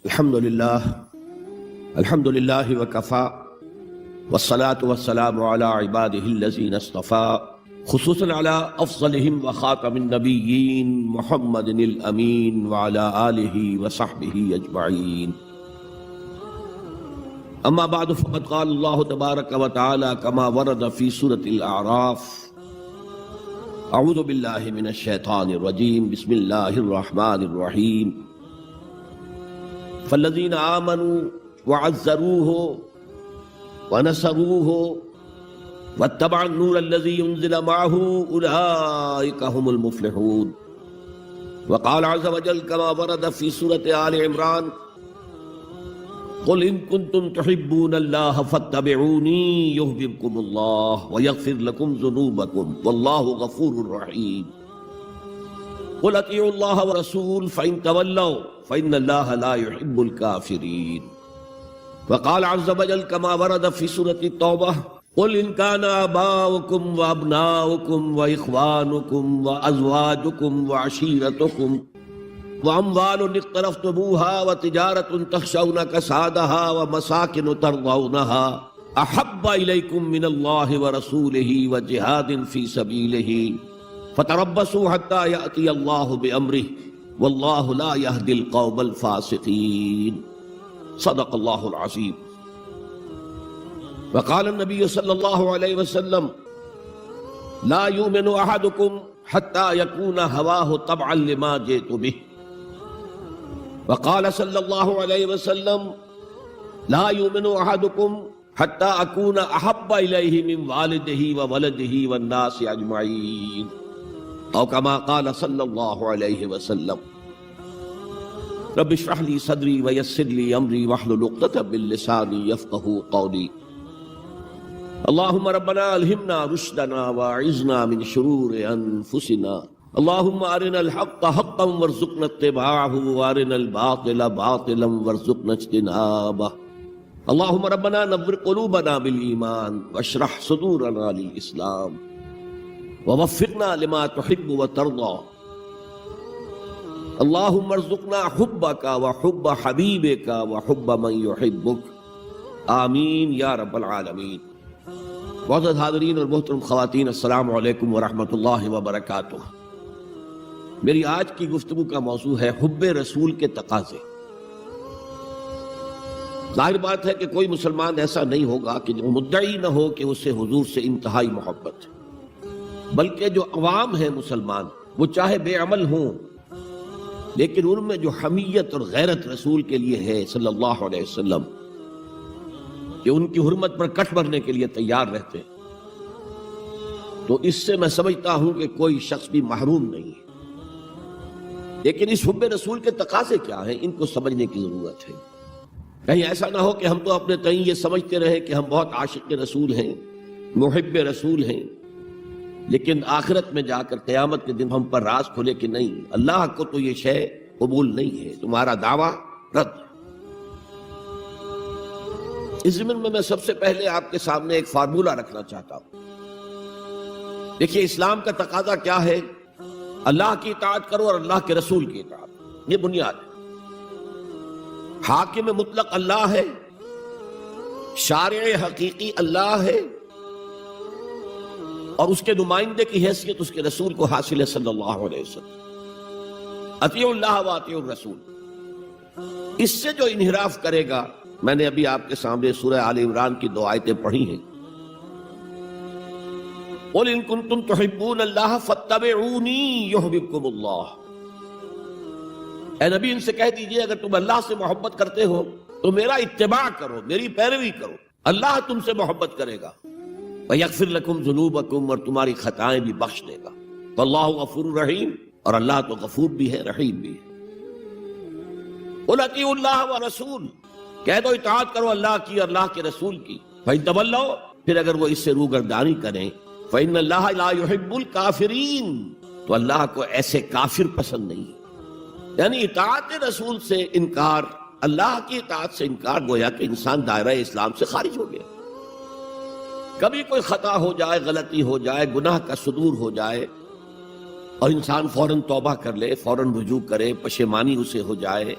الحمد للہ وکفا والصلاة والسلام علی عباده الذین اصطفى خصوصاً علی افضلهم وخاتم النبیین محمد الامین وعلی آلہ وصحبہ اجمعین. اما بعد فقد قال اللہ تبارک وتعالی کما ورد فی سورة الاعراف: اعوذ باللہ من الشیطان الرجیم بسم اللہ الرحمن الرحیم. فالذین آمنوا وعزروه ونصروه واتبعوا النور الذي انزل معه اولئک هم المفلحون. وقال عز وجل كما ورد في سورة آل عمران: قل ان كنتم تحبون الله فاتبعوني يحببكم الله ويغفر لكم ذنوبكم والله غفور رحيم. قل اطیعوا اللہ ورسول فإن تولوا فإن اللہ لا يحب الكافرین. وقال عز وجل كما ورد في سورة التوبة: قل إن كان آباؤكم وأبناؤكم وإخوانكم وأزواجكم وعشيرتكم وأموال اقترفتموها وتجارة تخشون كسادها ومساكن ترضونها أحب إليكم من الله ورسوله وجهاد في سبيله فتربصوا حتى يأتي الله بأمره والله لا يهدي القوم الفاسقين. صدق الله العظيم. وقال النبي صلى الله عليه وسلم: لا يؤمن أحدكم حتى يكون هواه طبعا لما جئت به. وقال صلى الله عليه وسلم: لا يؤمن أحدكم حتى أكون أحب إليه من والده وولده والناس أجمعين. او كما قال صلی اللہ علیہ وسلم. رب اشرح لي صدری ويسر لي امری واحلل عقدۃ من لسانی يفقهوا قولی. اللهم ربنا الہمنا رشدنا واعذنا من شرور انفسنا. اللهم ارنا الحق حقا وارزقنا اتباعه وارنا الباطل باطلا وارزقنا اجتنابه. اللهم ربنا نور قلوبنا بالایمان واشرح صدورنا للاسلام ووفقنا لما تحب وترضى. اللهم ارزقنا حبك وحب حبيبك وحب من يحبك آمین یا رب العالمین. معزز حاضرین اور محترم خواتین، السلام علیکم ورحمۃ اللہ وبرکاتہ. میری آج کی گفتگو کا موضوع ہے حب رسول کے تقاضے. ظاہر بات ہے کہ کوئی مسلمان ایسا نہیں ہوگا کہ جو مدعی نہ ہو کہ اسے حضور سے انتہائی محبت ہے، بلکہ جو عوام ہیں مسلمان وہ چاہے بے عمل ہوں لیکن ان میں جو حمیت اور غیرت رسول کے لیے ہے صلی اللہ علیہ وسلم، کہ ان کی حرمت پر کٹ بھرنے کے لیے تیار رہتے، تو اس سے میں سمجھتا ہوں کہ کوئی شخص بھی محروم نہیں ہے. لیکن اس حب رسول کے تقاضے کیا ہیں، ان کو سمجھنے کی ضرورت ہے. کہیں ایسا نہ ہو کہ ہم تو اپنے تئیں یہ سمجھتے رہے کہ ہم بہت عاشق رسول ہیں، محب رسول ہیں، لیکن آخرت میں جا کر قیامت کے دن ہم پر راز کھلے کہ نہیں، اللہ کو تو یہ شے قبول نہیں ہے، تمہارا دعویٰ رد. اس ضمن میں سب سے پہلے آپ کے سامنے ایک فارمولہ رکھنا چاہتا ہوں. دیکھیے، اسلام کا تقاضا کیا ہے؟ اللہ کی اطاعت کرو اور اللہ کے رسول کی اطاعت، یہ بنیاد ہے. حاکم مطلق اللہ ہے، شارع حقیقی اللہ ہے، اور اس کے نمائندے کی حیثیت اس کے رسول کو حاصل ہے صلی اللہ علیہ وسلم. اطیعوا اللہ و اطیعوا الرسول. اس سے جو انحراف کرے گا، میں نے ابھی آپ کے سامنے سورہ آل عمران کی 2 آیتیں پڑھی ہیں. قل ان کنتم تحبون اللہ فاتبعونی یحببکم اللہ. اے نبی، ان سے کہہ دیجئے اگر تم اللہ سے محبت کرتے ہو تو میرا اتباع کرو، میری پیروی کرو، اللہ تم سے محبت کرے گا. وَيَغْفِرْ لَكُمْ ذُنُوبَكُمْ، اور تمہاری خطائیں بھی بخش دے گا. وَاللَّهُ غَفُورٌ رَحِيمٌ، اور اللہ تو غفور بھی ہے، رحیم بھی ہے. قُلْ اطیعوا اللہ وَرَسُولَ، کہہ دو اطاعت کرو اللہ کی اور اللہ کے رسول کی. فَإِن تَوَلَّوْا، پھر اگر وہ اس سے روگردانی کریں، فَإِنَّ اللَّهَ لَا يُحِبُّ الْكَافِرِينَ، تو اللہ کو ایسے کافر پسند نہیں. یعنی اطاعت رسول سے انکار، اللہ کی اطاعت سے انکار، گویا کہ انسان دائرہ اسلام سے خارج ہو گیا. کبھی کوئی خطا ہو جائے، غلطی ہو جائے، گناہ کا صدور ہو جائے، اور انسان فوراً توبہ کر لے، فوراً رجوع کرے، پشیمانی اسے ہو جائے،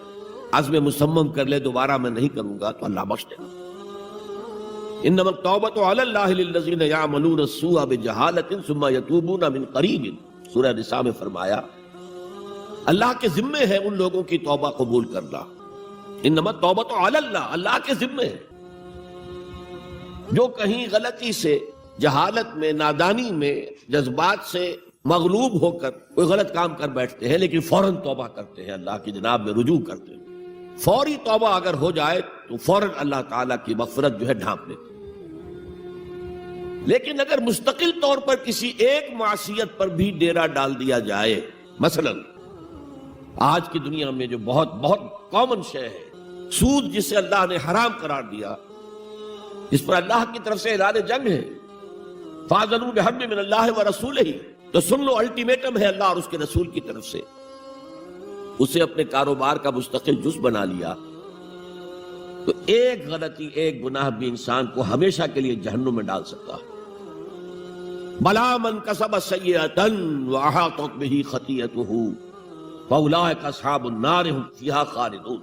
عزم مصمم کر لے دوبارہ میں نہیں کروں گا تو اللہ بخش دے گا۔ انما التوبۃ علی اللہ للذین یعملون السوء بجہالۃ ثم یتوبون من قریب، سورہ نساء میں فرمایا اللہ کے ذمے ہے ان لوگوں کی توبہ قبول کرنا۔ انما التوبۃ علی اللہ، اللہ کے ذمے ہے۔ جو کہیں غلطی سے، جہالت میں، نادانی میں، جذبات سے مغلوب ہو کر کوئی غلط کام کر بیٹھتے ہیں لیکن فوراً توبہ کرتے ہیں، اللہ کی جناب میں رجوع کرتے ہیں، فوری توبہ اگر ہو جائے تو فوراً اللہ تعالیٰ کی مغفرت جو ہے ڈھانپ لیتے۔ لیکن اگر مستقل طور پر کسی ایک معصیت پر بھی ڈیرا ڈال دیا جائے، مثلا آج کی دنیا میں جو بہت بہت کامن شے ہے سود، جسے اللہ نے حرام قرار دیا، اس پر اللہ کی طرف سے اعلان جنگ ہے، فَأَذَنُوا بِحَرْبٍ مِّنَ اللَّهِ وَرَسُولِهِ، تو سن لو الٹیمیٹم ہے اللہ اور اس کے رسول کی طرف سے۔ اسے اپنے کاروبار کا مستقل جز بنا لیا تو ایک غلطی، ایک گناہ بھی انسان کو ہمیشہ کے لیے جہنم میں ڈال سکتا ہے۔ بَلَا مَن كَسَبَ سَيِّئَةً وَأَحَاطَتْ بِهِ خَطِيئَتُهُ فَأُولَٰئِكَ أَصْحَابُ النَّارِ هُمْ فِيهَا خَالِدُونَ۔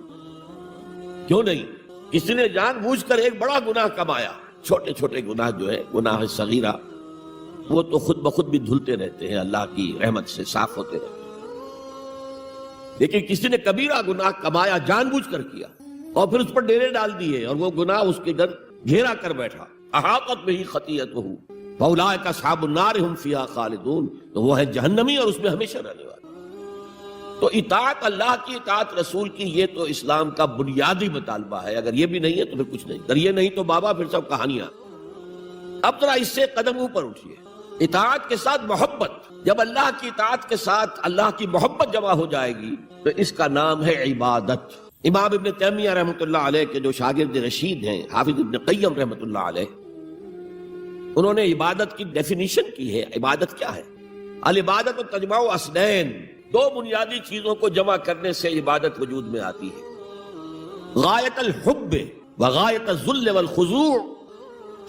کیوں نہیں؟ کسی نے جان بوجھ کر ایک بڑا گناہ کمایا، چھوٹے چھوٹے گناہ جو ہے گناہ صغیرہ وہ تو خود بخود بھی دھلتے رہتے ہیں، اللہ کی رحمت سے صاف ہوتے رہتے ہیں، لیکن کسی نے کبیرہ گناہ کمایا، جان بوجھ کر کیا اور پھر اس پر ڈیرے ڈال دیے اور وہ گناہ اس کے گرد گھیرا کر بیٹھا، احاطت بہ خطیئتہ فاولئک اصحاب النار ہم فیہا خالدون، تو وہ ہے جہنمی اور اس میں ہمیشہ رہنے والا۔ تو اطاعت اللہ کی، اطاعت رسول کی، یہ تو اسلام کا بنیادی مطالبہ ہے۔ اگر یہ بھی نہیں ہے تو پھر کچھ نہیں، اگر یہ نہیں تو بابا پھر سب کہانیاں۔ اب ذرا اس سے قدم اوپر اٹھیے، اطاعت کے ساتھ محبت، جب اللہ کی اطاعت کے ساتھ اللہ کی محبت جمع ہو جائے گی تو اس کا نام ہے عبادت۔ امام ابن تیمیہ رحمۃ اللہ علیہ کے جو شاگرد رشید ہیں، حافظ ابن قیم رحمۃ اللہ علیہ، انہوں نے عبادت کی ڈیفینیشن کی ہے۔ عبادت کیا ہے؟ العبادت تجمع اصلین، دو بنیادی چیزوں کو جمع کرنے سے عبادت وجود میں آتی ہے، غایت الحب و غایت الذل والخضوع،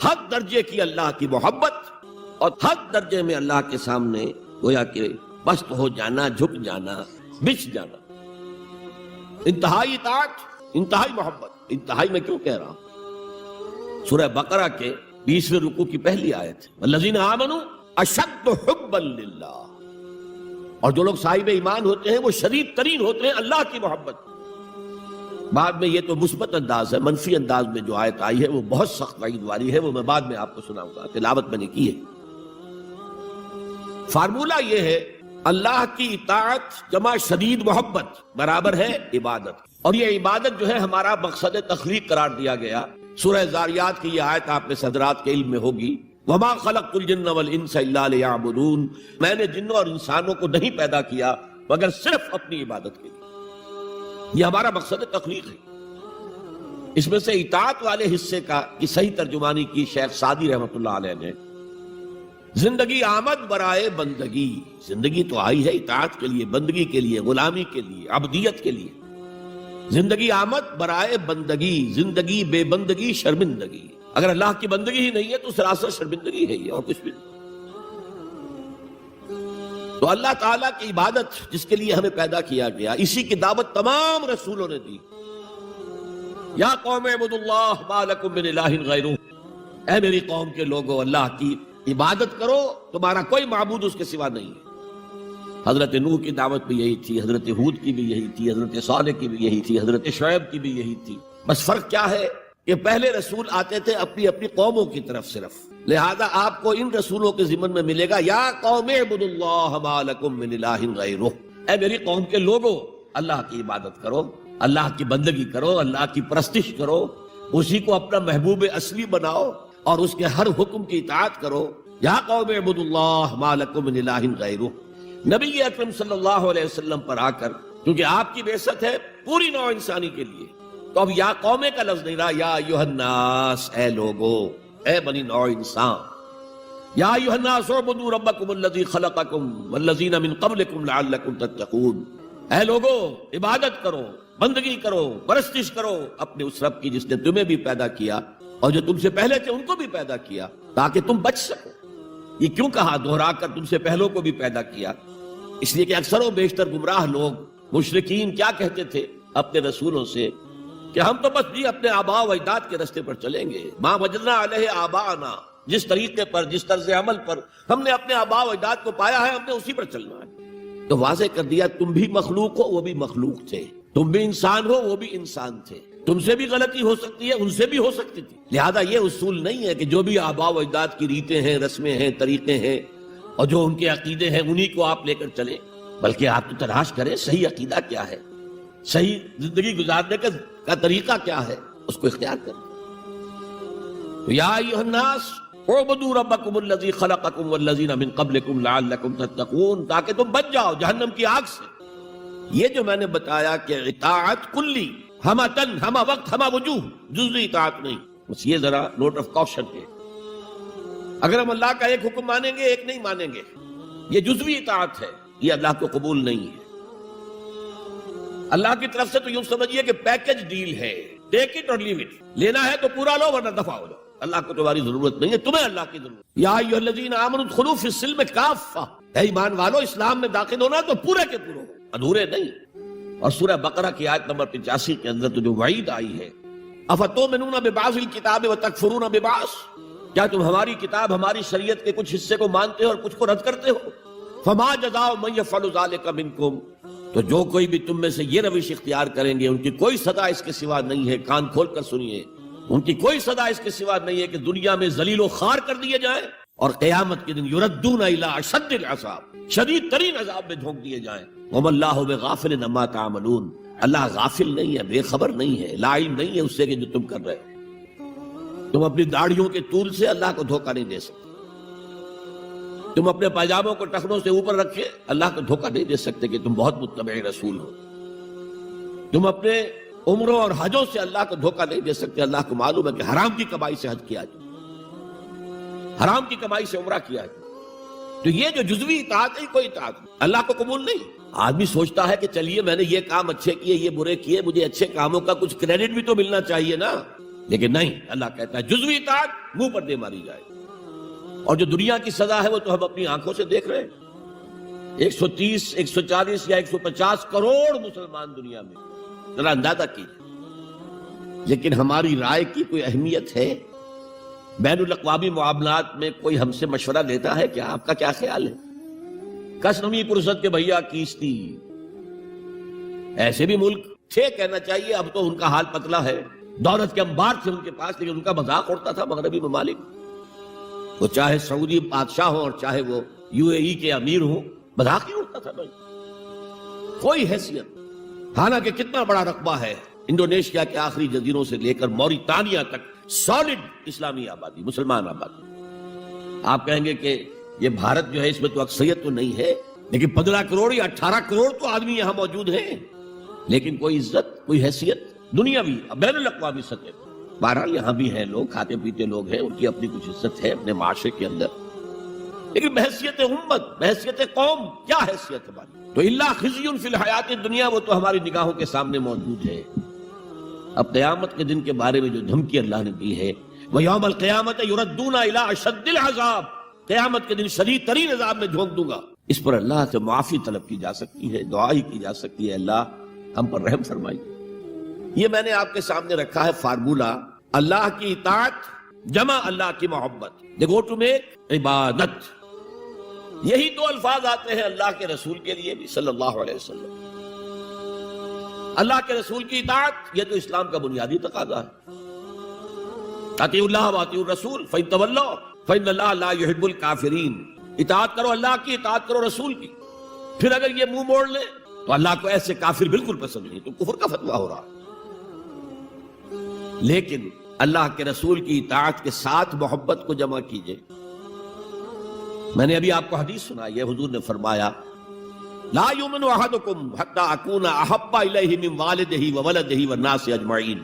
حد درجے کی اللہ کی محبت اور حد درجے میں اللہ کے سامنے گویا کہ پست ہو جانا، جھک جانا، بچھ جانا، انتہائی اطاعت، انتہائی محبت۔ انتہائی میں کیوں کہہ رہا ہوں؟ سورہ بقرہ کے 20ویں رکوع کی پہلی آیت، والذین آمنوا اشد حبا للہ، اور جو لوگ صاحب ایمان ہوتے ہیں وہ شدید ترین ہوتے ہیں اللہ کی محبت۔ بعد میں یہ تو مثبت انداز ہے، منفی انداز میں جو آیت آئی ہے وہ بہت سخت وعید والی ہے، وہ میں بعد میں آپ کو سناؤں گا، تلاوت میں نے کی ہے۔ فارمولہ یہ ہے، اللہ کی اطاعت جمع شدید محبت برابر ہے عبادت، اور یہ عبادت جو ہے ہمارا مقصد تخلیق قرار دیا گیا۔ سورہ زاریات کی یہ آیت آپ میں حضرات کے علم میں ہوگی، وما خلقت الجن والانس الا لیعبدون، میں نے جنوں اور انسانوں کو نہیں پیدا کیا مگر صرف اپنی عبادت کے لیے۔ یہ ہمارا مقصد تخلیق ہے۔ اس میں سے اطاعت والے حصے کا کی صحیح ترجمانی کی شیخ سعدی رحمۃ اللہ علیہ نے، زندگی آمد برائے بندگی، زندگی تو آئی ہے اطاعت کے لیے، بندگی کے لیے، غلامی کے لیے، عبدیت کے لیے۔ زندگی آمد برائے بندگی، زندگی بے بندگی شرمندگی۔ اگر اللہ کی بندگی ہی نہیں ہے تو سراسر شرمندگی ہے یہ، اور کچھ بھی نہیں۔ تو اللہ تعالیٰ کی عبادت جس کے لیے ہمیں پیدا کیا گیا، اسی کی دعوت تمام رسولوں نے دی۔ یا قوم اعبدوا اللہ ما لکم من الہ غیرہ، اے میری قوم کے لوگو اللہ کی عبادت کرو، تمہارا کوئی معبود اس کے سوا نہیں ہے۔ حضرت نوح کی دعوت بھی یہی تھی، حضرت ہود کی بھی یہی تھی، حضرت صالح کی بھی یہی تھی، حضرت شعیب کی بھی یہی تھی۔ بس فرق کیا ہے کہ پہلے رسول آتے تھے اپنی اپنی قوموں کی طرف صرف، لہذا آپ کو ان رسولوں کے ضمن میں ملے گا یا قوم اعبدوا اللہ ما لکم من الہ غیرہ، اے میری قوم کے لوگو اللہ کی عبادت کرو، اللہ کی بندگی کرو، اللہ کی پرستش کرو، اسی کو اپنا محبوب اصلی بناؤ اور اس کے ہر حکم کی اطاعت کرو۔ یا قوم اعبدوا اللہ ما لکم من الہ غیرہ۔ نبی اکرم صلی اللہ علیہ وسلم پر آ کر، کیونکہ آپ کی بعثت ہے پوری نوع انسانی کے لیے، تو اب یا قومے کا لفظ نہیں رہا، یا ایھا الناس، اے لوگو، اے بنی نوع انسان، یا ایھا الناس اعبدوا ربکم الذی خلقکم والذین من قبلکم لعلکم تتقون، اے لوگو عبادت کرو، بندگی کرو، پرستش کرو اپنے اس رب کی جس نے تمہیں بھی پیدا کیا اور جو تم سے پہلے تھے ان کو بھی پیدا کیا تاکہ تم بچ سکو۔ یہ کیوں کہا دہرا کر تم سے پہلوں کو بھی پیدا کیا؟ اس لیے کہ اکثر و بیشتر گمراہ لوگ، مشرکین کیا کہتے تھے؟ اپنے رسولوں سے کہ ہم تو بس جی اپنے آباء و اجداد کے راستے پر چلیں گے، ما وجدنا علیہ آباءنا، جس طریقے پر، جس طرز عمل پر ہم نے اپنے آباء و اجداد کو پایا ہے، ہم نے اسی پر چلنا ہے۔ تو واضح کر دیا تم بھی مخلوق ہو، وہ بھی مخلوق تھے، تم بھی انسان ہو، وہ بھی انسان تھے، تم سے بھی غلطی ہو سکتی ہے، ان سے بھی ہو سکتی تھی۔ لہذا یہ اصول نہیں ہے کہ جو بھی آباء و اجداد کی ریتیں ہیں، رسمیں ہیں، طریقے ہیں اور جو ان کے عقیدے ہیں انہی کو آپ لے کر چلیں، بلکہ آپ تو تلاش کریں صحیح عقیدہ کیا ہے، صحیح زندگی گزارنے کا طریقہ کیا ہے، اس کو اختیار کریں۔ تو یا ایھا الناس اعبدوا ربکم الذی خلقکم والذین من قبلکم لعلکم تتقون، تاکہ تم بچ جاؤ جہنم کی آگ سے۔ یہ جو میں نے بتایا کہ اطاعت کلی، ہمہ تن، ہمہ وقت، ہمہ وجوہ، جزوی اطاعت نہیں، بس یہ ذرا نوٹ آف کوشن ہے۔ اگر ہم اللہ کا ایک حکم مانیں گے، ایک نہیں مانیں گے، یہ جزوی اطاعت ہے، یہ اللہ کو قبول نہیں ہے۔ اللہ کی طرف سے تو یوں سمجھیے کہ پیکج ڈیل ہے، ٹیک اٹ اور لیو اٹ، لینا ہے تو پورا لو ورنہ دفع ہو جاؤ، اللہ کو تمہاری ضرورت نہیں ہے، تمہیں اللہ کی ضرورت۔ یا ایھا الذین آمنوا ادخلوا فی السلم کافہ، اے ایمان والو اسلام میں داخل ہونا تو پورے کے پورے ہو، ادھورے نہیں۔ اور سورہ بقرہ کی آیت نمبر 85 کے اندر تو جو وعید آئی ہے، افتؤمنون ببعض الکتاب وتکفرون ببعض، کیا تم ہماری کتاب، ہماری شریعت کے کچھ حصے کو مانتے ہو اور کچھ کو رد کرتے ہو؟ فما جزاء من یفعل ذلک منکم، تو جو کوئی بھی تم میں سے یہ روش اختیار کریں گے ان کی کوئی سزا اس کے سوا نہیں ہے، کان کھول کر سنیے، ان کی کوئی سزا اس کے سوا نہیں ہے کہ دنیا میں ذلیل و خوار کر دیے جائیں اور قیامت کے دن یردون الی اشد العذاب، شدید ترین عذاب میں جھونک دیے جائیں۔ وما اللہ بغافل عما تعملون، اللہ غافل نہیں ہے، بے خبر نہیں ہے، لا علم نہیں ہے اس سے کہ جو تم کر رہے ہو۔ تم اپنی داڑھیوں کے طول سے اللہ کو دھوکہ نہیں دے سکتے، تم اپنے پاجاموں کو ٹخنوں سے اوپر رکھے اللہ کو دھوکہ نہیں دے سکتے کہ تم بہت متبع رسول ہو، تم اپنے عمروں اور حجوں سے اللہ کو دھوکہ نہیں دے سکتے، اللہ کو معلوم ہے کہ حرام کی کمائی سے حج کیا جائے، حرام کی کمائی سے عمرہ کیا جائے۔ تو یہ جو جزوی اطاعت ہے کوئی اطاعت نہیں، اللہ کو قبول نہیں۔ آدمی سوچتا ہے کہ چلیے میں نے یہ کام اچھے کیے، یہ برے کیے، مجھے اچھے کاموں کا کچھ کریڈٹ بھی تو ملنا چاہیے نا، لیکن نہیں، اللہ کہتا ہے جزوی اطاعت منہ پر دے ماری جائے۔ اور جو دنیا کی سزا ہے وہ تو ہم اپنی آنکھوں سے دیکھ رہے ہیں، 130، 140 یا 150 کروڑ مسلمان دنیا میں، ذرا اندازہ کیجیے۔ لیکن ہماری رائے کی کوئی اہمیت ہے؟ بین الاقوامی معاملات میں کوئی ہم سے مشورہ لیتا ہے کیا؟ آپ کا کیا خیال ہے؟ کس نمی پرست کے بھیا کیستی، ایسے بھی ملک تھے کہنا چاہیے، اب تو ان کا حال پتلا ہے، دولت کے انبار تھے ان کے پاس، لیکن ان کا مذاق اڑتا تھا مغربی ممالک، وہ چاہے سعودی بادشاہ ہوں اور چاہے وہ UAE کے امیر ہوں، مذاق ہی اڑتا تھا بھائی، کوئی حیثیت۔ حالانکہ کتنا بڑا رقبہ ہے انڈونیشیا کے آخری جزیروں سے لے کر موریتانیہ تک، سالڈ اسلامی آبادی، مسلمان آبادی۔ آپ کہیں گے کہ یہ بھارت جو ہے اس میں تو اکثریت تو نہیں ہے، لیکن 15 کروڑ یا 18 کروڑ تو آدمی یہاں موجود ہیں، لیکن کوئی عزت، کوئی حیثیت دنیاوی بین الاقوامی سطح پر۔ بہرحال یہاں بھی ہیں لوگ، کھاتے پیتے لوگ ہیں، ان کی اپنی کچھ عزت ہے اپنے معاشرے کے اندر، لیکن بحیثیت امت، بحیثیت قوم کیا حیثیت ہماری؟ تو الا خزی فی الحیات الدنیا، وہ تو ہماری نگاہوں کے سامنے موجود ہے۔ اب قیامت کے دن کے بارے میں جو دھمکی اللہ نے دی ہے، وَيَوْمَ الْقِيَامَةِ يُرَدُّونَ إِلَىٰ أَشَدِّ الْعَذَابِ، قیامت کے دن شدید ترین عذاب میں جھونک دوں گا۔ اس پر اللہ سے معافی طلب کی جا سکتی ہے، دعا ہی کی جا سکتی ہے، اللہ ہم پر رحم فرمائیے۔ یہ میں نے آپ کے سامنے رکھا ہے فارمولہ، اللہ کی اطاعت جمع اللہ کی محبت، they go to make عبادت۔ یہی دو الفاظ آتے ہیں اللہ کے رسول کے لیے بھی صلی اللہ علیہ وسلم۔ اللہ کے رسول کی اطاعت یہ تو اسلام کا بنیادی تقاضا ہے، اطیعوا اللہ واطیعوا الرسول فإن تولوا فإن اللہ لا يحب الکافرین، اطاعت کرو اللہ کی، اطاعت کرو رسول کی۔ پھر اگر یہ منہ موڑ لیں تو اللہ کو ایسے کافر بالکل پسند نہیں، تو کفر کا فتویٰ ہو رہا۔ لیکن اللہ کے رسول کی اطاعت کے ساتھ محبت کو جمع کیجئے۔ میں نے ابھی آپ کو حدیث سنائی ہے، حضور نے فرمایا لا یؤمن احدکم حتی اکون احب الیہ من والدہ وولدہ والناس اجمعین،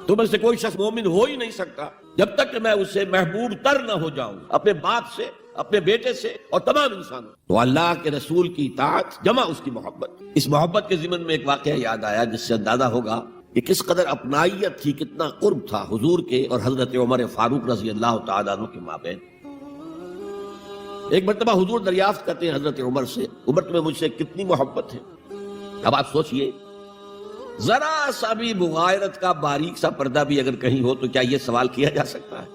تم میں سے کوئی شخص مومن ہو ہی نہیں سکتا جب تک کہ میں اسے محبوب تر نہ ہو جاؤں، اپنے باپ سے، اپنے بیٹے سے اور تمام انسانوں۔ تو اللہ کے رسول کی اطاعت جمع اس کی محبت۔ اس محبت کے ضمن میں ایک واقعہ یاد آیا جس سے اندازہ ہوگا کہ کس قدر اپنائیت تھی، کتنا قرب تھا حضور کے اور حضرت عمر فاروق رضی اللہ تعالیٰ عنہ کے مابین۔ ایک مرتبہ حضور دریافت کرتے ہیں حضرت عمر سے، عمر تمہیں مجھ سے کتنی محبت ہے؟ اب آپ سوچئے ذرا سا بھی مغایرت کا باریک سا پردہ بھی اگر کہیں ہو تو کیا یہ سوال کیا جا سکتا ہے؟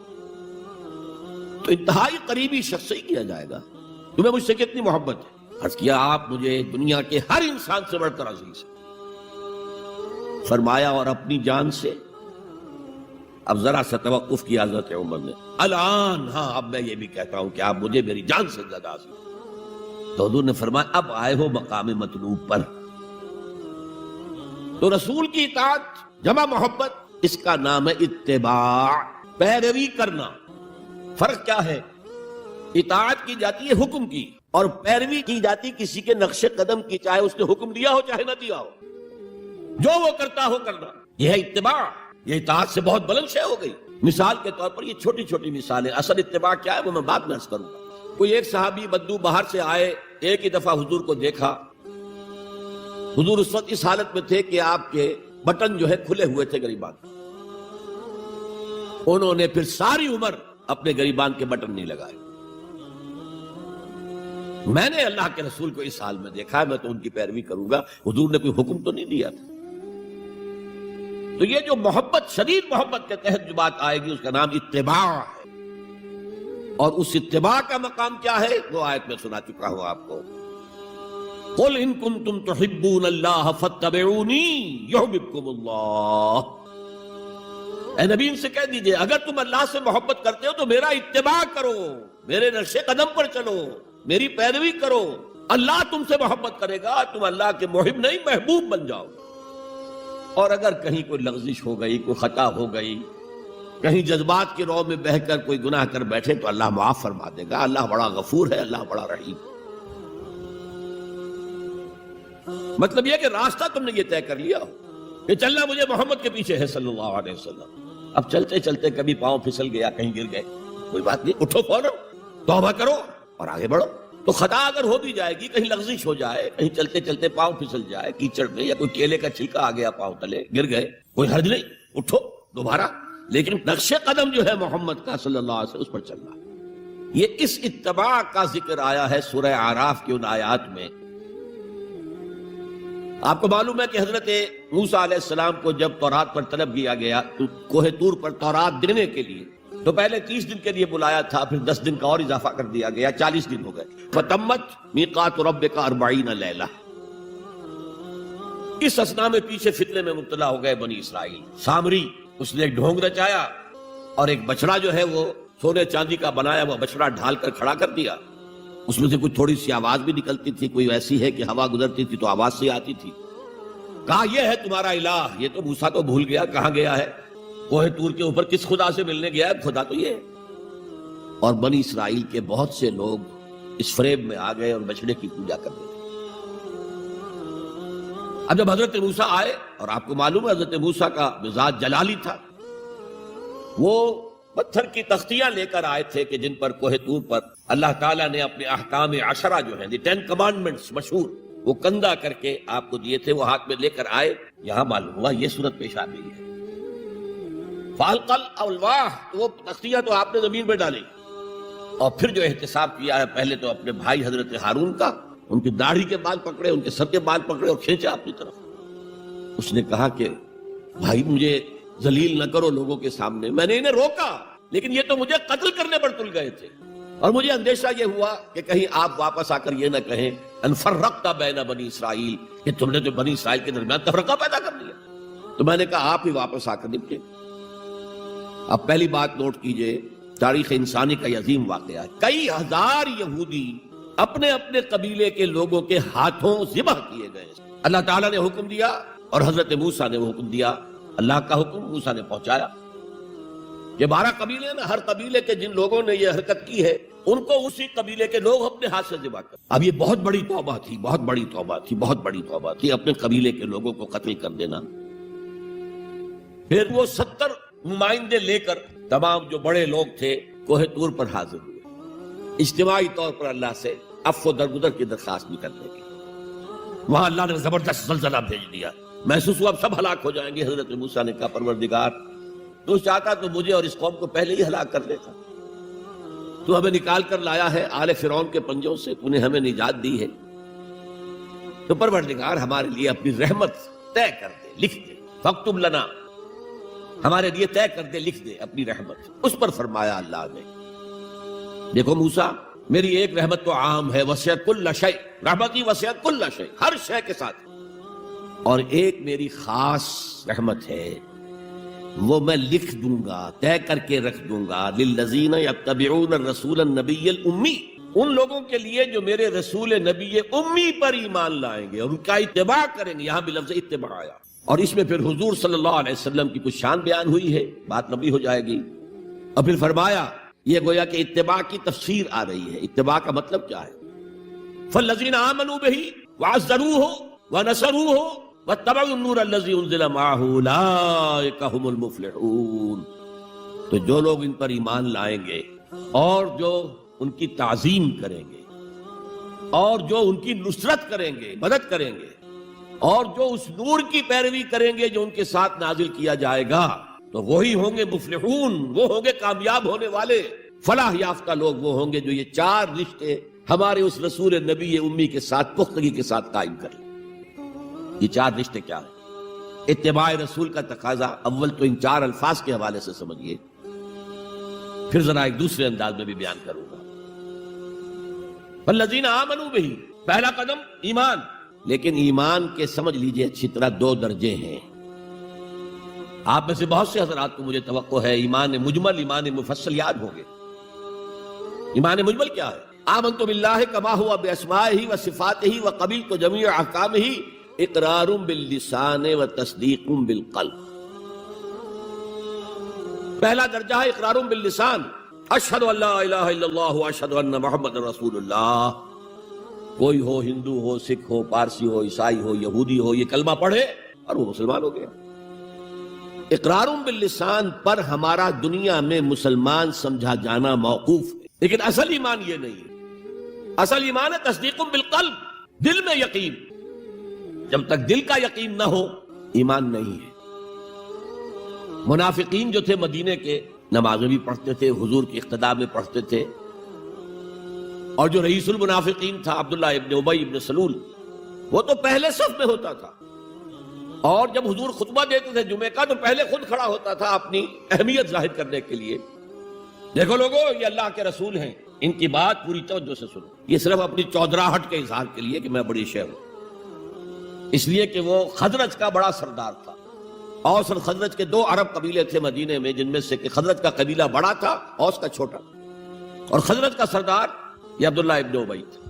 تو انتہائی قریبی شخص سے ہی کیا جائے گا تمہیں مجھ سے کتنی محبت ہے؟ عرض کیا آپ مجھے دنیا کے ہر انسان سے بڑھ کر عزیز ہیں۔ فرمایا اور اپنی جان سے؟ اب ذرا سا توقف کیا حضرت عمر نے، الان ہاں اب میں یہ بھی کہتا ہوں کہ آپ مجھے میری جان سے زیادہ عزیز ہیں۔ تو حضور نے فرمایا اب آئے ہو مقام مطلوب پر۔ تو رسول کی اطاعت جمع محبت، اس کا نام ہے اتباع، پیروی کرنا۔ فرق کیا ہے؟ اطاعت کی جاتی ہے حکم کی، اور پیروی کی جاتی کسی کے نقش قدم کی، چاہے اس نے حکم دیا ہو چاہے نہ دیا ہو، جو وہ کرتا ہو کرنا، یہ ہے اتباع۔ یہ اطاعت سے بہت بلند شے ہو گئی۔ مثال کے طور پر یہ چھوٹی چھوٹی مثالیں، اصل اتباع کیا ہے وہ میں بعد میں عرض کروں گا۔ کوئی ایک صحابی بدو باہر سے آئے، ایک ہی دفعہ حضور کو دیکھا، حضور اس وقت اس حالت میں تھے کہ آپ کے بٹن جو ہے کھلے ہوئے تھے گریبان، انہوں نے پھر ساری عمر اپنے گریبان کے بٹن نہیں لگائے۔ میں نے اللہ کے رسول کو اس حال میں دیکھا ہے، میں تو ان کی پیروی کروں گا، حضور نے کوئی حکم تو نہیں دیا تھا۔ تو یہ جو محبت، شدید محبت کے تحت جو بات آئے گی اس کا نام اتباع ہے، اور اس اتباع کا مقام کیا ہے وہ آیت میں سنا چکا ہوں آپ کو۔ قل ان کنتم تحبون اللہ فاتبعونی یحببکم اللہ۔ اے نبی ان سے کہہ دیجئے اگر تم اللہ سے محبت کرتے ہو تو میرا اتباع کرو، میرے نقش قدم پر چلو، میری پیروی کرو، اللہ تم سے محبت کرے گا، تم اللہ کے محب نہیں محبوب بن جاؤ۔ اور اگر کہیں کوئی لغزش ہو گئی، کوئی خطا ہو گئی، کہیں جذبات کی رو میں بہہ کر کوئی گناہ کر بیٹھے تو اللہ معاف فرما دے گا، اللہ بڑا غفور ہے، اللہ بڑا رحیم۔ مطلب یہ کہ راستہ تم نے یہ طے کر لیا ہو کہ چلنا مجھے محمد کے پیچھے ہے صلی اللہ علیہ وسلم۔ اب چلتے چلتے کبھی پاؤں پھسل گیا، کہیں گر گئے، کوئی بات نہیں، اٹھو فوراً، توبہ کرو اور آگے بڑھو۔ تو خطا اگر ہو بھی جائے گی، کہیں لغزش ہو جائے، کہیں چلتے چلتے پاؤں پھسل جائے کیچڑ میں، یا کوئی کیلے کا چھلکا آ گیا پاؤں تلے، گر گئے، کوئی حرج نہیں، اٹھو دوبارہ، لیکن نقش قدم جو ہے محمد کا صلی اللہ علیہ وسلم اس پر چلنا۔ یہ اس اتباع کا ذکر آیا ہے سورہ اعراف کی ان آیات میں۔ آپ کو معلوم ہے کہ حضرت موسیٰ علیہ السلام کو جب تورات پر طلب کیا گیا تو کوہ طور پر تورات دینے کے لیے، تو پہلے 30 دن کے لیے بلایا تھا، پھر 10 دن کا اور اضافہ کر دیا گیا، 40 دن ہو گئے۔ فَتَمَّتْ مِيقَاتُ رَبِّكَ 40 لَيْلَةً۔ اس اثنا میں پیچھے فتنے میں مبتلا ہو گئے بنی اسرائیل۔ سامری اس نے ایک ڈھونگ رچایا اور ایک بچڑا جو ہے وہ سونے چاندی کا بنایا ہوا بچڑا ڈھال کر کھڑا کر دیا، اس میں سے کچھ تھوڑی سی آواز بھی نکلتی تھی، کوئی ایسی ہے کہ ہوا گزرتی تھی تو آواز سے آتی تھی۔ کہا یہ ہے تمہارا الہ۔ یہ تو موسیٰ تو بھول گیا کہاں گیا ہے، کوہ طور کے اوپر کس خدا سے ملنے گیا ہے، خدا تو یہ ہے۔ اور بنی اسرائیل کے بہت سے لوگ اس فریب میں آ گئے اور بچڑے کی پوجا کرنے لگے۔ اب جب حضرت موسیٰ آئے، اور آپ کو معلوم ہے حضرت موسیٰ کا مزاج جلالی تھا، وہ پتھر کی تختیاں لے کر آئے تھے کہ جن پر کوہ طور پر اللہ تعالیٰ نے اپنے احکام عشرہ جو ہیں، 10 کمانڈمنٹس مشہور، وہ کندہ کر کے آپ کو دیے تھے، وہ ہاتھ میں لے کر آئے۔ یہاں معلوم ہوا یہ صورت پیش آ گئی ہے۔ فَأَلْقَى الْأَلْوَاحَ، تو وہ تختیاں تو آپ نے زمین پہ ڈالی، اور پھر جو احتساب کیا ہے، پہلے تو اپنے بھائی حضرت ہارون کا، ان کی داڑھی کے بال پکڑے، ان کے سر کے بال پکڑے اور کھینچا اپنی طرف۔ اس نے کہا کہ بھائی مجھے ذلیل نہ کرو لوگوں کے سامنے، میں نے انہیں روکا لیکن یہ تو مجھے قتل کرنے پر تل گئے تھے، اور مجھے اندیشہ یہ ہوا کہ کہیں آپ واپس آ کر یہ نہ کہیں ان فرقت بین بنی اسرائیل، کہ تم نے تو بنی اسرائیل کے درمیان تفرقہ پیدا کر دیا۔ تو میں نے کہا آپ ہی واپس آ کر نپٹے۔ اب پہلی بات نوٹ کیجئے، تاریخ انسانی کا یہ عظیم واقعہ ہے، کئی ہزار یہودی اپنے اپنے قبیلے کے لوگوں کے ہاتھوں ذبح کیے گئے۔ اللہ تعالیٰ نے حکم دیا اور حضرت موسیٰ نے وہ حکم دیا، اللہ کا حکم موسیٰ نے پہنچایا۔ یہ 12 قبیلے نا، ہر قبیلے کے جن لوگوں نے یہ حرکت کی ہے ان کو اسی قبیلے کے لوگ اپنے ہاتھ سے ذبح کر۔ اب یہ بہت بڑی توبہ تھی، بہت بڑی توبہ تھی، بہت بڑی توبہ تھی، اپنے قبیلے کے لوگوں کو قتل کر دینا۔ پھر وہ 70 نمائندے لے کر تمام جو بڑے لوگ تھے کوہ طور پر حاضر ہوئے، اجتماعی طور پر اللہ سے عفو و درگزر کی درخواست بھی کرنے کی۔ وہاں اللہ نے زبردست زلزلہ بھیج دیا، محسوس ہوا اب سب ہلاک ہو جائیں گے۔ حضرت موسیٰ نے کہا پروردگار تو چاہتا تو مجھے اور اس قوم کو پہلے ہی ہلاک کر دیتا، تو ہمیں نکال کر لایا ہے آل فرعون کے پنجوں سے، تو نے ہمیں نجات دی ہے، تو پروردگار ہمارے لیے اپنی رحمت طے کر دے، لکھ دے، فاکتب لنا، ہمارے لیے طے کر دے، لکھ دے اپنی رحمت۔ اس پر فرمایا اللہ نے، دیکھو موسیٰ، میری ایک رحمت تو عام ہے، وسعت کل شیء، رحمتی وسعت کل شیء، ہر شے کے ساتھ، اور ایک میری خاص رحمت ہے، وہ میں لکھ دوں گا، طے کر کے رکھ دوں گا، للذین یتبعون الرسول النبی الامی، ان لوگوں کے لیے جو میرے رسول نبی امی پر ایمان لائیں گے اور ان کا اتباع کریں گے۔ یہاں بھی لفظ اتباع آیا، اور اس میں پھر حضور صلی اللہ علیہ وسلم کی کچھ شان بیان ہوئی ہے، بات لمبی ہو جائے گی، اور پھر فرمایا یہ گویا کہ اتباع کی تفسیر آ رہی ہے۔ اتباع کا مطلب کیا ہے؟ فالذین آمنوا بہ وعزروہ ونصروہ واتبعوا النور الذی انزل معہ اولئک ھم المفلحون، تو جو لوگ ان پر ایمان لائیں گے اور جو ان کی تعظیم کریں گے اور جو ان کی نصرت کریں گے، مدد کریں گے، اور جو اس نور کی پیروی کریں گے جو ان کے ساتھ نازل کیا جائے گا، تو وہی ہوں گے مفلحون، وہ ہوں گے کامیاب ہونے والے، فلاح یافتہ لوگ وہ ہوں گے جو یہ چار رشتے ہمارے اس رسول نبی امی کے ساتھ پختگی کے ساتھ قائم کریں۔ یہ چار رشتے کیا ہیں؟ اتباع رسول کا تقاضا اول تو ان چار الفاظ کے حوالے سے سمجھیے، پھر ذرا ایک دوسرے انداز میں بھی بیان کروں گا۔ والذین آمنوا بہ، پہلا قدم ایمان، لیکن ایمان کے سمجھ لیجئے اچھی طرح دو درجے ہیں۔ آپ میں سے بہت سے حضرات کو مجھے توقع ہے ایمان مجمل، ایمان مفصل یاد ہوں گے۔ ایمان مجمل کیا ہے؟ آمنت باللہ کما ہوا باسمائہ وصفاتہ وقبلت جمیع احکامہ اقرار باللسان وتصدیق بالقلب۔ پہلا درجہ ہے اقرار باللسان، اشہد ان لا الہ الا اللہ واشہد ان محمد رسول اللہ۔ کوئی ہو، ہندو ہو، سکھ ہو، پارسی ہو، عیسائی ہو، یہودی ہو، یہ کلمہ پڑھے اور وہ مسلمان ہو گیا۔ اقرار باللسان پر ہمارا دنیا میں مسلمان سمجھا جانا موقوف ہے، لیکن اصل ایمان یہ نہیں ہے۔ اصل ایمان ہے تصدیق بالقلب، دل میں یقین۔ جب تک دل کا یقین نہ ہو ایمان نہیں ہے۔ منافقین جو تھے مدینے کے، نمازیں بھی پڑھتے تھے، حضور کی اقتداء میں پڑھتے تھے، اور جو رئیس المنافقین تھا عبداللہ ابن ابی ابن سلول، وہ تو پہلے صف میں ہوتا تھا، اور جب حضور خطبہ دیتے تھے جمعے کا تو پہلے خود کھڑا ہوتا تھا اپنی اہمیت ظاہر کرنے کے لیے۔ دیکھو لوگو، یہ اللہ کے رسول ہیں، ان کی بات پوری توجہ سے سنو۔ یہ صرف اپنی چودراہٹ کے اظہار کے لیے کہ میں بڑی شے ہوں، اس لیے کہ وہ خزرج کا بڑا سردار تھا۔ اوس اور خزرج کے دو عرب قبیلے تھے مدینے میں، جن میں سے کہ خزرج کا قبیلہ بڑا تھا، اوس کا چھوٹا، اور خزرج کا سردار یہ عبداللہ ابن ابی تھا،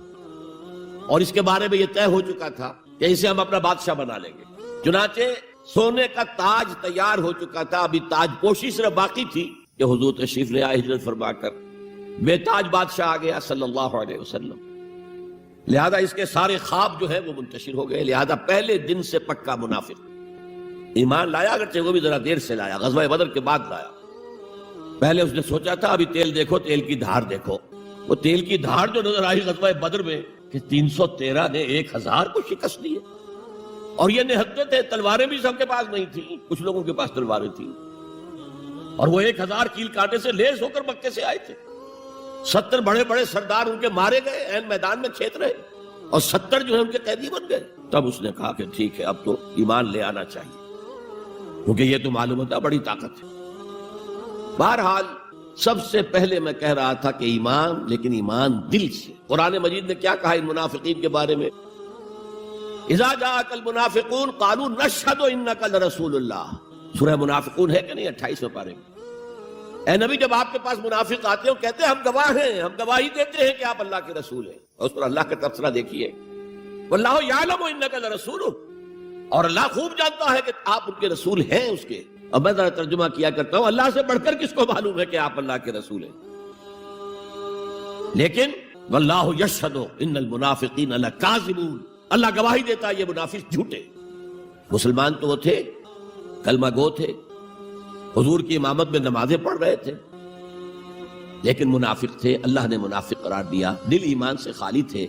اور اس کے بارے میں یہ طے ہو چکا تھا کہ اسے ہم اپنا بادشاہ بنا لیں گے۔ چنانچہ سونے کا تاج تیار ہو چکا تھا، ابھی تاج پوشی صرف باقی تھی کہ حضور تشریف لے آئے ہجرت فرما کر، بے تاج بادشاہ آ گیا صلی اللہ علیہ وسلم۔ لہذا اس کے سارے خواب جو ہے وہ منتشر ہو گئے، لہذا پہلے دن سے پکا منافق ایمان لایا، اگرچہ وہ بھی ذرا دیر سے لایا، غزوہ بدر کے بعد لایا۔ پہلے اس نے سوچا تھا ابھی تیل دیکھو، تیل کی دھار دیکھو، وہ تیل کی دھار جو نظر آئی غزوہ بدر میں کہ 313 نے 1000 کو شکست دی ہے، اور یہ نہتے تھے، تلواریں بھی سب کے پاس نہیں تھیں، کچھ لوگوں کے پاس تلواریں تھیں، اور وہ 1000 کیل کانٹے سے لیس ہو کر مکے سے آئے تھے۔ 70 بڑے بڑے سردار ان کے مارے گئے، عین میدان میں کھیت رہے، اور 70 جو ہے ان کے قیدی بن گئے۔ تب اس نے کہا کہ ٹھیک ہے، اب تو ایمان لے آنا چاہیے، کیونکہ یہ تو معلوم ہوتا بڑی طاقت ہے۔ بہرحال سب سے پہلے میں کہہ رہا تھا کہ ایمان، لیکن ایمان دل سے۔ قرآن مجید نے کیا کہا ان منافقین کے بارے میں؟ اذا جاءک المنافقون قالوا نشهد انک لرسول اللہ، سورہ منافقون ہے کہ نہیں 28ویں پارے میں؟ اے نبی، جب آپ کے پاس منافق آتے ہیں کہتے ہیں ہم گواہ ہیں، ہم گواہی دیتے ہیں کہ آپ اللہ کے رسول ہیں، اور اس پر اللہ کا تبصرہ دیکھیے، واللہ یعلم انک لرسولہ، اور اللہ خوب جانتا ہے کہ آپ ان کے رسول ہیں اس کے۔ اب میں ذرا ترجمہ کیا کرتا ہوں، اللہ سے بڑھ کر کس کو معلوم ہے کہ آپ اللہ کے رسول ہیں؟ لیکن واللہ یشہد ان المنافقین لکاذبون، اللہ گواہی دیتا ہے یہ منافق جھوٹے۔ مسلمان تو وہ تھے، کلمہ گو تھے، حضور کی امامت میں نمازیں پڑھ رہے تھے، لیکن منافق تھے، اللہ نے منافق قرار دیا۔ دل ایمان سے خالی تھے،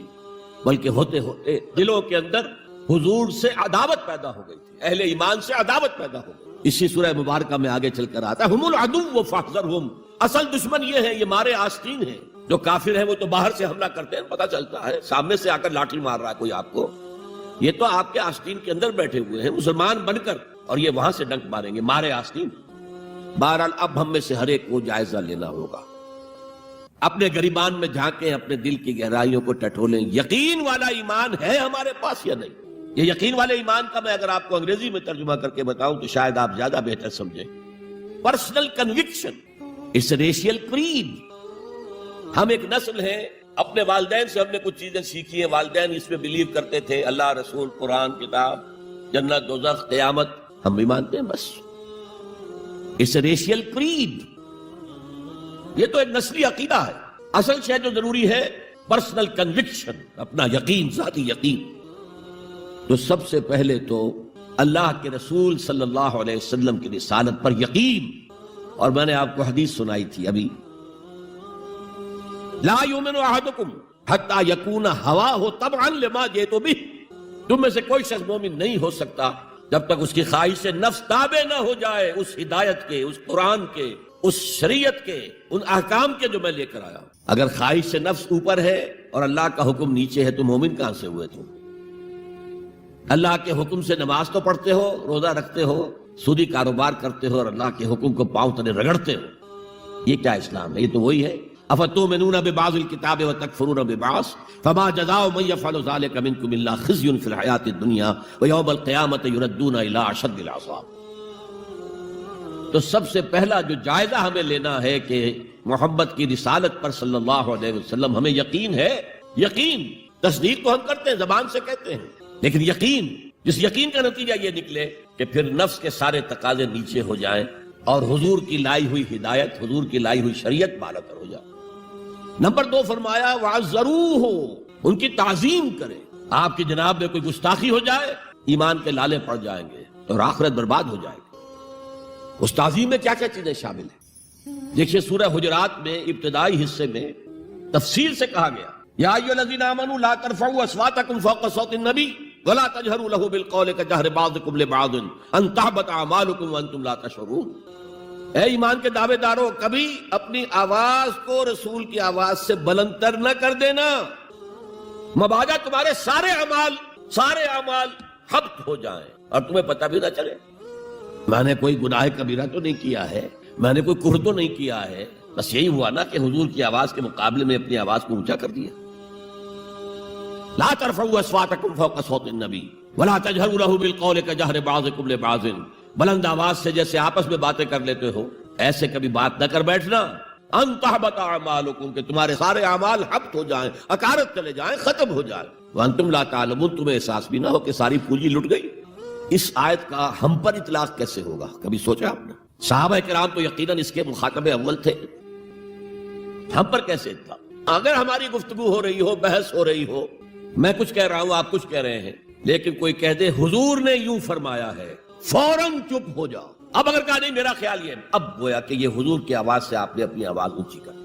بلکہ ہوتے ہوتے دلوں کے اندر حضور سے عداوت پیدا ہو گئی تھی، اہل ایمان سے عداوت پیدا ہو گئی۔ اسی سورہ مبارکہ میں آگے چل کر آتا ہے ہم العدو فاحذرہم، اصل دشمن یہ ہے، یہ مارے آستین ہیں۔ جو کافر ہیں وہ تو باہر سے حملہ کرتے ہیں، پتہ چلتا ہے، سامنے سے آ کر لاٹھی مار رہا ہے کوئی آپ کو، یہ تو آپ کے آستین کے اندر بیٹھے ہوئے ہیں مسلمان بن کر، اور یہ وہاں سے ڈنک ماریں گے، مارے آستین۔ بہرحال اب ہم میں سے ہر ایک کو جائزہ لینا ہوگا، اپنے گریبان میں جھانکیں، اپنے دل کی گہرائیوں کو ٹٹولیں، یقین والا ایمان ہے ہمارے پاس یا نہیں۔ یہ یقین والے ایمان کا میں اگر آپ کو انگریزی میں ترجمہ کر کے بتاؤں تو شاید آپ زیادہ بہتر سمجھیں۔ پرسنل کنوکشن اس ریشیل کریڈ۔ ہم ایک نسل ہیں، اپنے والدین سے ہم نے کچھ چیزیں سیکھی ہیں، والدین اس میں بلیو کرتے تھے، اللہ، رسول، قرآن، کتاب، جنت، دوزخ، قیامت، ہم بھی مانتے ہیں بس۔ اس ریشیل کریڈ، یہ تو ایک نسلی عقیدہ ہے۔ اصل شے جو ضروری ہے پرسنل کنوکشن، اپنا یقین، ذاتی یقین۔ تو سب سے پہلے تو اللہ کے رسول صلی اللہ علیہ وسلم کی رسالت پر یقین۔ اور میں نے آپ کو حدیث سنائی تھی ابھی، لا یؤمن احدکم حتی یکون ہواہ تبعا لما جئت بہ، تم میں سے کوئی شخص مومن نہیں ہو سکتا جب تک اس کی خواہش نفس تابع نہ ہو جائے اس ہدایت کے، اس قرآن کے، اس شریعت کے، ان احکام کے جو میں لے کر آیا ہوں۔ اگر خواہش نفس اوپر ہے اور اللہ کا حکم نیچے ہے تو مومن کہاں سے ہوئے تم؟ اللہ کے حکم سے نماز تو پڑھتے ہو، روزہ رکھتے ہو، سودی کاروبار کرتے ہو، اور اللہ کے حکم کو پاؤں تلے رگڑتے ہو۔ یہ کیا اسلام ہے؟ یہ تو وہی ہے، افتؤمنون ببعض الکتاب وتکفرون ببعض فما جزاء من يفعل ذلك منكم الا خزي في الحیاة الدنیا ويوم القیامة يردون الى اشد العذاب۔ تو سب سے پہلا جو جائزہ ہمیں لینا ہے کہ محمد کی رسالت پر صلی اللہ علیہ وسلم ہمیں یقین ہے۔ یقین، تصدیق تو ہم کرتے ہیں، زبان سے کہتے ہیں، لیکن یقین، جس یقین کا نتیجہ یہ نکلے کہ پھر نفس کے سارے تقاضے نیچے ہو جائیں اور حضور کی لائی ہوئی ہدایت، حضور کی لائی ہوئی شریعت بالا تر ہو جائے۔ نمبر 2 فرمایا وَعَزَّرُوهُ، ان کی تعظیم کریں۔ آپ کی جناب میں کوئی گستاخی ہو جائے، ایمان کے لالے پڑ جائیں گے اور آخرت برباد ہو جائے گی۔ اس تعظیم میں کیا کیا چیزیں شامل ہیں؟ دیکھیے سورہ حجرات میں ابتدائی حصے میں تفصیل سے کہا گیا، یا ایھا الذین آمنوا لا ترفعوا اصواتکم فوق صوت النبی ولا تجهروا له بالقول كجهر بعضكم لبعض ان تحبط اعمالكم وانتم لا تشعرون۔ اے ایمان کے دعوے دارو، کبھی اپنی آواز کو رسول کی آواز سے بلند تر نہ کر دینا، مبادا تمہارے سارے اعمال حبط ہو جائیں اور تمہیں پتہ بھی نہ چلے۔ میں نے کوئی گناہ کبیرہ تو نہیں کیا ہے، میں نے کوئی کفر تو نہیں کیا ہے، بس یہی ہوا نا کہ حضور کی آواز کے مقابلے میں اپنی آواز کو اونچا کر دیا۔ لا ترفعوا اصواتکم فوق صوت النبی ولا تجهروا له بالقول كجهر بعضكم لبعض، بلند آواز سے جیسے آپس میں باتیں کر لیتے ہو ایسے کبھی بات نہ کر بیٹھنا۔ ان تحبط اعمالکم، کہ تمہارے سارے اعمال حبط ہو جائیں، اکارت چلے جائیں، ختم ہو جائیں، وانتم لا تعلمون، تمہیں احساس بھی نہ ہو کہ ساری پونجی لٹ گئی۔ اس آیت کا ہم پر اطلاق کیسے ہوگا؟ کبھی سوچا آپ نے؟ صحابہ کرام تو یقیناً اس کے مخاطب اول تھے، ہم پر کیسے اطلاق؟ اگر ہماری گفتگو ہو رہی ہو، بحث ہو رہی ہو، میں کچھ کہہ رہا ہوں، آپ کچھ کہہ رہے ہیں، لیکن کوئی کہہ دے حضور نے یوں فرمایا ہے، فوراً چپ ہو جاؤ۔ اب اگر کہا نہیں میرا خیال یہ ہے، اب گویا کہ یہ حضور کی آواز سے آپ نے اپنی آواز اونچی کر،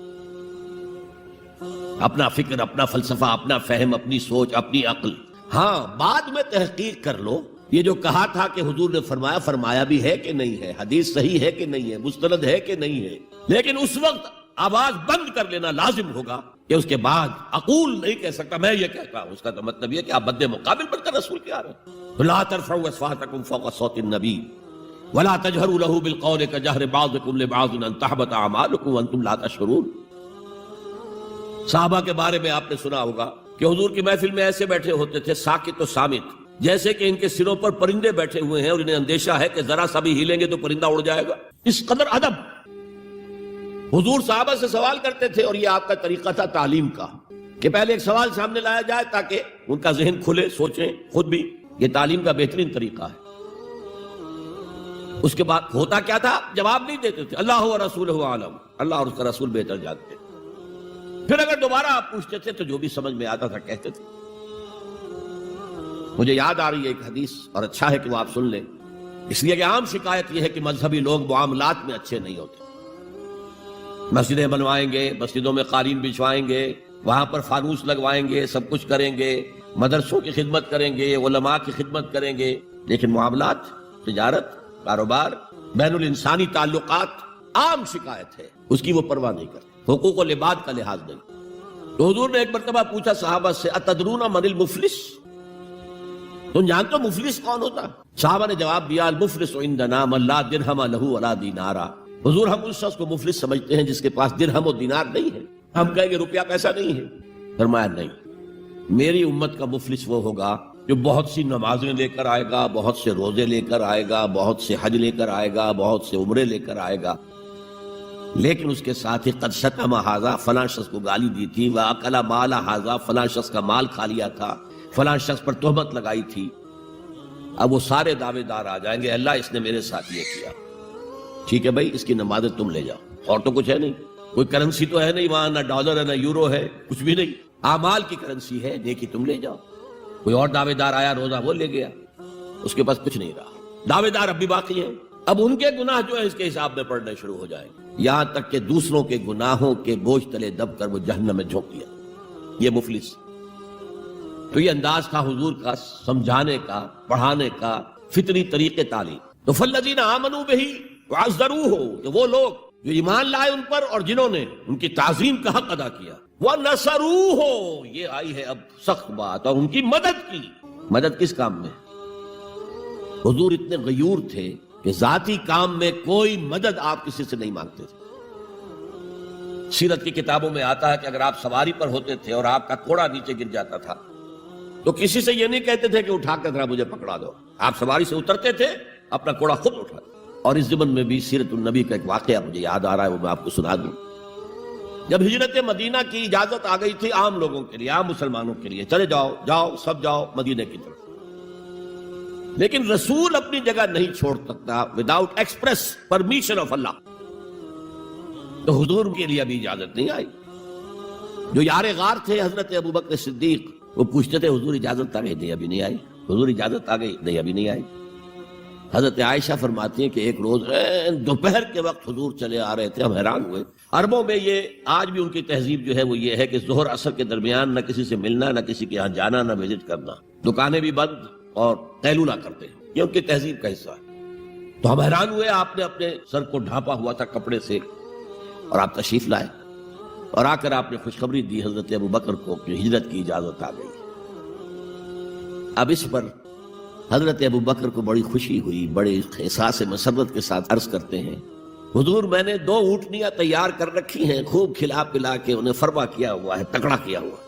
اپنا فکر، اپنا فلسفہ، اپنا فہم، اپنی سوچ، اپنی عقل۔ ہاں بعد میں تحقیق کر لو، یہ جو کہا تھا کہ حضور نے فرمایا، فرمایا بھی ہے کہ نہیں ہے، حدیث صحیح ہے کہ نہیں ہے، مستند ہے کہ نہیں ہے، لیکن اس وقت آواز بند کر لینا لازم ہوگا کہ اس کے بعد اقول نہیں کہہ سکتا میں یہ کہتا ہوں۔ اس کا تو مطلب یہ کہ آپ بد مقابل بن کر رسول کے آ رہے ہیں۔ لا ترفعوا اصواتکم فوق صوت النبی ولا تجهروا له بالقول كجهر بعضكم لبعض ان تحبط اعمالكم وانتم لا تشعرون۔ صحابہ کے بارے میں آپ نے سنا ہوگا کہ حضور کی محفل میں ایسے بیٹھے ہوتے تھے ساکت و صامت، جیسے کہ ان کے سروں پر پرندے بیٹھے ہوئے ہیں اور انہیں اندیشہ ہے کہ ذرا سا بھی ہلیں گے تو پرندہ اڑ جائے گا۔ اس قدر ادب حضور صحابہ سے سوال کرتے تھے، اور یہ آپ کا طریقہ تھا تعلیم کا کہ پہلے ایک سوال سامنے لایا جائے تاکہ ان کا ذہن کھلے، سوچیں خود بھی۔ یہ تعلیم کا بہترین طریقہ ہے۔ اس کے بعد ہوتا کیا تھا؟ جواب نہیں دیتے تھے، اللہ و رسولہ عالم، اللہ اور اس کا رسول بہتر جانتے۔ پھر اگر دوبارہ آپ پوچھتے تھے تو جو بھی سمجھ میں آتا تھا کہتے تھے۔ مجھے یاد آ رہی ہے ایک حدیث، اور اچھا ہے کہ وہ آپ سن لیں، اس لیے کہ عام شکایت یہ ہے کہ مذہبی لوگ معاملات میں اچھے نہیں ہوتے۔ مسجدیں بنوائیں گے، مسجدوں میں قالین بچھوائیں گے، وہاں پر فانوس لگوائیں گے، سب کچھ کریں گے، مدرسوں کی خدمت کریں گے، علماء کی خدمت کریں گے، لیکن معاملات، تجارت، کاروبار، بین الانسانی تعلقات عام شکایت ہے، اس کی وہ پرواہ نہیں کرتے، حقوق و لباد کا لحاظ نہیں۔ تو حضور نے ایک مرتبہ پوچھا صحابہ سے، اتدرون من المفلس، تم جانتے ہو مفلس کون ہوتا؟ صحابہ نے جواب دیا المفلس عندنا من لا درہم لہ ولا دینارا، حضور ہم اس شخص کو مفلس سمجھتے ہیں جس کے پاس درہم و دینار نہیں ہے۔ ہم کہیں گے روپیہ پیسہ نہیں ہے، فرمایا نہیں، میری امت کا مفلس وہ ہوگا جو بہت سی نمازیں لے کر آئے گا، بہت سے روزے لے کر آئے گا، بہت سے حج لے کر آئے گا، بہت سے عمرے لے کر آئے گا، لیکن اس کے ساتھ ہی قد شتم ھذا، فلاں شخص کو گالی دی تھی، واکل مال ھذا، فلاں شخص کا مال کھا لیا تھا، فلاں شخص پر تہمت لگائی تھی۔ اب وہ سارے دعوے دار آ جائیں گے اللہ اس نے میرے ساتھ یہ کیا، ٹھیک ہے بھائی اس کی نمازیں تم لے جاؤ، اور تو کچھ ہے نہیں، کوئی کرنسی تو ہے نہیں وہاں، نہ ڈالر ہے نہ یورو ہے، کچھ بھی نہیں، اعمال کی کرنسی ہے، نیکی تم لے جاؤ۔ کوئی اور دعوے دار آیا، روزہ وہ لے گیا، اس کے پاس کچھ نہیں رہا، دعوے دار اب بھی باقی ہیں، اب ان کے گناہ جو ہے اس کے حساب میں پڑنے شروع ہو جائیں گے، یہاں تک کہ دوسروں کے گناہوں کے بوجھ تلے دب کر وہ جہنم میں جھونک دیا۔ یہ مفلس، تو یہ انداز تھا حضور کا سمجھانے کا، پڑھانے کا، فطری طریقے تعلیم۔ تو فالذین آمنوا بہ وعزروہ، کہ وہ لوگ جو ایمان لائے ان پر اور جنہوں نے ان کی تعظیم کا حق ادا کیا، وَنَصَرُوهُ، یہ آئی ہے اب سخت بات، اور ان کی مدد کی۔ مدد کس کام میں؟ حضور اتنے غیور تھے کہ ذاتی کام میں کوئی مدد آپ کسی سے نہیں مانگتے تھے۔ سیرت کی کتابوں میں آتا ہے کہ اگر آپ سواری پر ہوتے تھے اور آپ کا گھوڑا نیچے گر جاتا تھا تو کسی سے یہ نہیں کہتے تھے کہ اٹھا کر ذرا مجھے پکڑا دو، آپ سواری سے اترتے تھے، اپنا گھوڑا خود اٹھا۔ اور اس ضمن میں بھی سیرت النبی کا ایک واقعہ مجھے یاد آ رہا ہے، وہ میں آپ کو سنا دوں۔ جب ہجرت مدینہ کی اجازت آ گئی تھی عام لوگوں کے لیے، عام مسلمانوں کے لیے، چلے جاؤ جاؤ سب جاؤ مدینہ کی طرف، لیکن رسول اپنی جگہ نہیں چھوڑ سکتا وداؤٹ ایکسپریس پرمیشن آف اللہ، تو حضور کے لیے ابھی اجازت نہیں آئی۔ جو یار غار تھے حضرت ابوبکر صدیق، وہ پوچھتے تھے حضور اجازت آ گئی؟ نہیں ابھی نہیں آئی۔ حضور اجازت آ گئی؟ نہیں ابھی نہیں آئی۔ حضرت عائشہ فرماتی ہیں کہ ایک روز دوپہر کے وقت حضور چلے آ رہے تھے، ہم حیران ہوئے۔ عربوں میں یہ آج بھی ان کی تہذیب جو ہے وہ یہ ہے کہ ظہر عصر کے درمیان نہ کسی سے ملنا، نہ کسی کے یہاں جانا، نہ وزٹ کرنا، دکانیں بھی بند اور قیلولہ کرتے ہیں، یہ ان کی تہذیب کا حصہ ہے۔ تو ہم حیران ہوئے، آپ نے اپنے سر کو ڈھانپا ہوا تھا کپڑے سے اور آپ تشریف لائے، اور آ کر آپ نے خوشخبری دی حضرت ابوبکر کو کہ ہجرت کی اجازت آ گئی۔ اب اس پر حضرت ابوبکر کو بڑی خوشی ہوئی، بڑے احساس مسرت کے ساتھ عرض کرتے ہیں حضور میں نے 2 اونٹنیاں تیار کر رکھی ہیں، خوب کھلا پلا کے انہیں فربا کیا ہوا ہے، تکڑا کیا ہوا ہے۔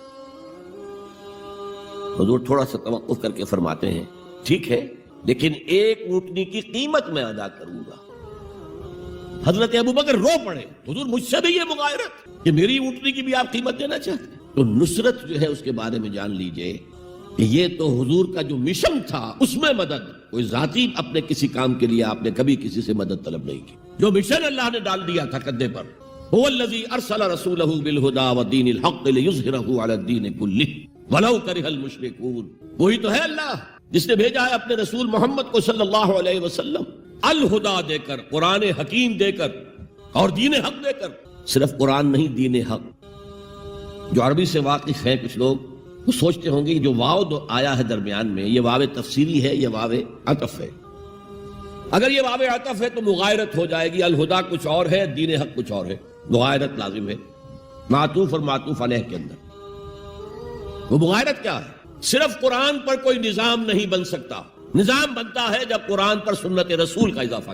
حضور تھوڑا سا توقف کر کے فرماتے ہیں ٹھیک ہے، لیکن 1 اونٹنی کی قیمت میں ادا کروں گا۔ حضرت ابوبکر رو پڑے، حضور مجھ سے بھی یہ مغایرت کہ میری اونٹنی کی بھی آپ قیمت دینا چاہتے ہیں؟ تو نصرت جو ہے اس کے بارے میں جان لیجئے کہ یہ تو حضور کا جو مشن تھا اس میں مدد، کوئی ذاتی اپنے کسی کام کے لیے آپ نے کبھی کسی سے مدد طلب نہیں کی۔ جو مشن اللہ نے ڈال دیا تھا کندھے پر، هو الذی ارسل رسولہ بالہدی ودین الحق لیظہرہ علی الدین کلہ ولو کرہ المشرکون، وہی تو ہے اللہ جس نے بھیجا ہے اپنے رسول محمد کو صلی اللہ علیہ وسلم الہدا دے کر، قرآن حکیم دے کر اور دین حق دے کر۔ صرف قرآن نہیں، دین حق۔ جو عربی سے واقف ہیں کچھ لوگ وہ سوچتے ہوں گے جو واو آیا ہے درمیان میں، یہ واو تفسیری ہے، یہ واو عطف ہے۔ اگر یہ واو عطف ہے تو مغایرت ہو جائے گی، الہدا کچھ اور ہے، دین حق کچھ اور ہے، مغایرت لازم ہے معطوف اور معطوف علیہ کے اندر۔ وہ مغایرت کیا ہے؟ صرف قرآن پر کوئی نظام نہیں بن سکتا، نظام بنتا ہے جب قرآن پر سنت رسول کا اضافہ